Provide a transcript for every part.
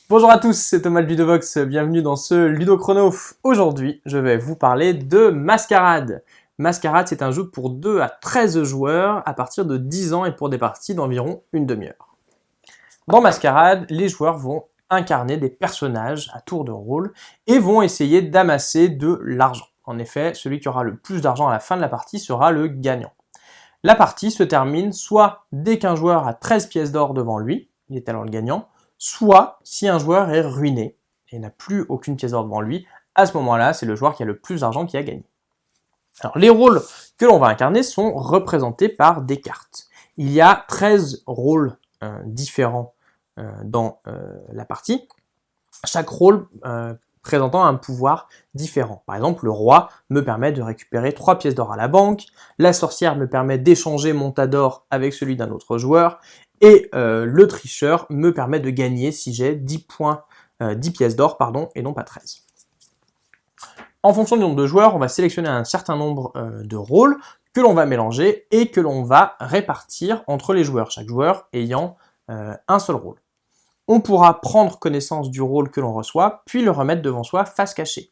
Bonjour à tous, c'est Thomas de Ludovox, bienvenue dans ce Ludo Chrono. Aujourd'hui, je vais vous parler de Mascarade. Mascarade, c'est un jeu pour 2 à 13 joueurs à partir de 10 ans et pour des parties d'environ une demi-heure. Dans Mascarade, les joueurs vont incarner des personnages à tour de rôle et vont essayer d'amasser de l'argent. En effet, celui qui aura le plus d'argent à la fin de la partie sera le gagnant. La partie se termine soit dès qu'un joueur a 13 pièces d'or devant lui, il est alors le gagnant, soit si un joueur est ruiné et n'a plus aucune pièce d'or devant lui, à ce moment-là, c'est le joueur qui a le plus d'argent qui a gagné. Alors, les rôles que l'on va incarner sont représentés par des cartes. Il y a 13 rôles différents dans la partie, chaque rôle présentant un pouvoir différent. Par exemple, le roi me permet de récupérer 3 pièces d'or à la banque, la sorcière me permet d'échanger mon tas d'or avec celui d'un autre joueur, et le tricheur me permet de gagner si j'ai 10 pièces d'or, et non pas 13. En fonction du nombre de joueurs, on va sélectionner un certain nombre de rôles que l'on va mélanger et que l'on va répartir entre les joueurs, chaque joueur ayant un seul rôle. On pourra prendre connaissance du rôle que l'on reçoit, puis le remettre devant soi face cachée.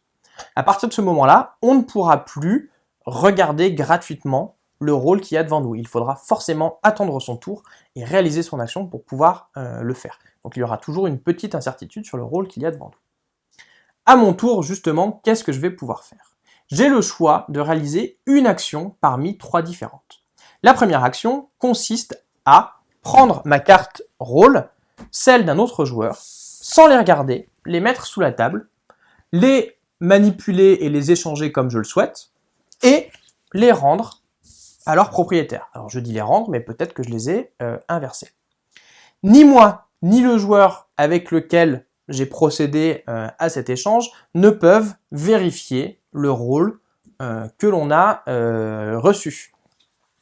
À partir de ce moment-là, on ne pourra plus regarder gratuitement le rôle qu'il y a devant nous. Il faudra forcément attendre son tour et réaliser son action pour pouvoir le faire. Donc il y aura toujours une petite incertitude sur le rôle qu'il y a devant nous. À mon tour, justement, qu'est-ce que je vais pouvoir faire? J'ai le choix de réaliser une action parmi 3 différentes. La première action consiste à prendre ma carte rôle, celle d'un autre joueur, sans les regarder, les mettre sous la table, les manipuler et les échanger comme je le souhaite, et les rendre à leur propriétaire. Alors je dis les rendre, mais peut-être que je les ai inversés. Ni moi, ni le joueur avec lequel j'ai procédé à cet échange ne peuvent vérifier le rôle que l'on a reçu.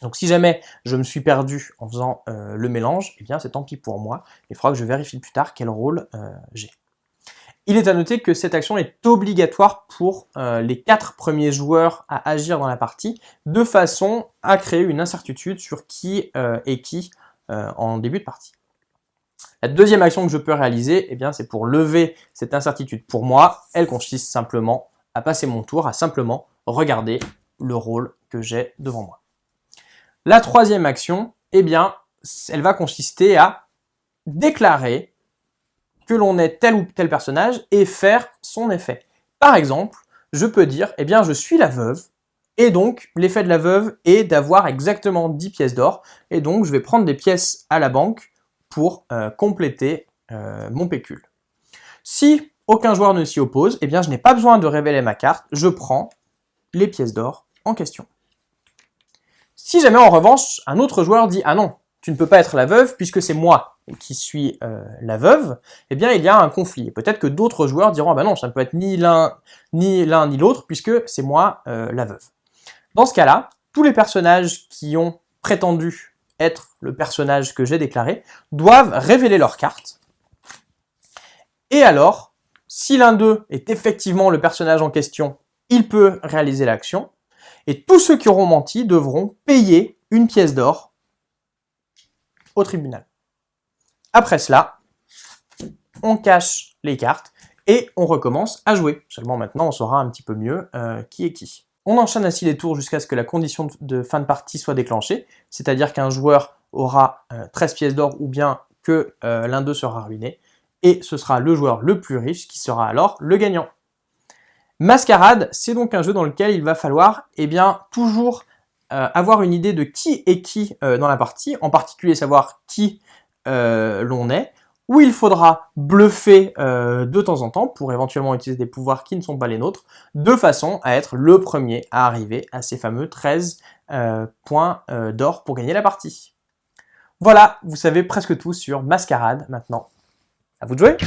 Donc si jamais je me suis perdu en faisant le mélange, eh bien c'est tant pis pour moi. Il faudra que je vérifie plus tard quel rôle j'ai. Il est à noter que cette action est obligatoire pour les 4 premiers joueurs à agir dans la partie, de façon à créer une incertitude sur qui est qui en début de partie. La deuxième action que je peux réaliser, eh bien, c'est pour lever cette incertitude. Pour moi, elle consiste simplement à passer mon tour, à simplement regarder le rôle que j'ai devant moi. La troisième action, eh bien, elle va consister à déclarer que l'on est tel ou tel personnage et faire son effet. Par exemple, je peux dire, eh bien, je suis la veuve, et donc l'effet de la veuve est d'avoir exactement 10 pièces d'or, et donc je vais prendre des pièces à la banque pour compléter mon pécule. Si aucun joueur ne s'y oppose, eh bien, je n'ai pas besoin de révéler ma carte, je prends les pièces d'or en question. Si jamais en revanche, un autre joueur dit « Ah non, tu ne peux pas être la veuve puisque c'est moi qui suis la veuve », eh bien il y a un conflit. Peut-être que d'autres joueurs diront « Ah bah non, ça ne peut être ni l'un ni l'autre puisque c'est moi la veuve ». Dans ce cas-là, tous les personnages qui ont prétendu être le personnage que j'ai déclaré doivent révéler leur carte. Et alors, si l'un d'eux est effectivement le personnage en question, il peut réaliser l'action. Et tous ceux qui auront menti devront payer une pièce d'or au tribunal. Après cela, on cache les cartes et on recommence à jouer. Seulement maintenant, on saura un petit peu mieux qui est qui. On enchaîne ainsi les tours jusqu'à ce que la condition de fin de partie soit déclenchée, c'est-à-dire qu'un joueur aura 13 pièces d'or ou bien que l'un d'eux sera ruiné, et ce sera le joueur le plus riche qui sera alors le gagnant. Mascarade, c'est donc un jeu dans lequel il va falloir toujours avoir une idée de qui est qui dans la partie, en particulier savoir qui l'on est, où il faudra bluffer de temps en temps pour éventuellement utiliser des pouvoirs qui ne sont pas les nôtres, de façon à être le premier à arriver à ces fameux 13 points d'or pour gagner la partie. Voilà, vous savez presque tout sur Mascarade maintenant. À vous de jouer!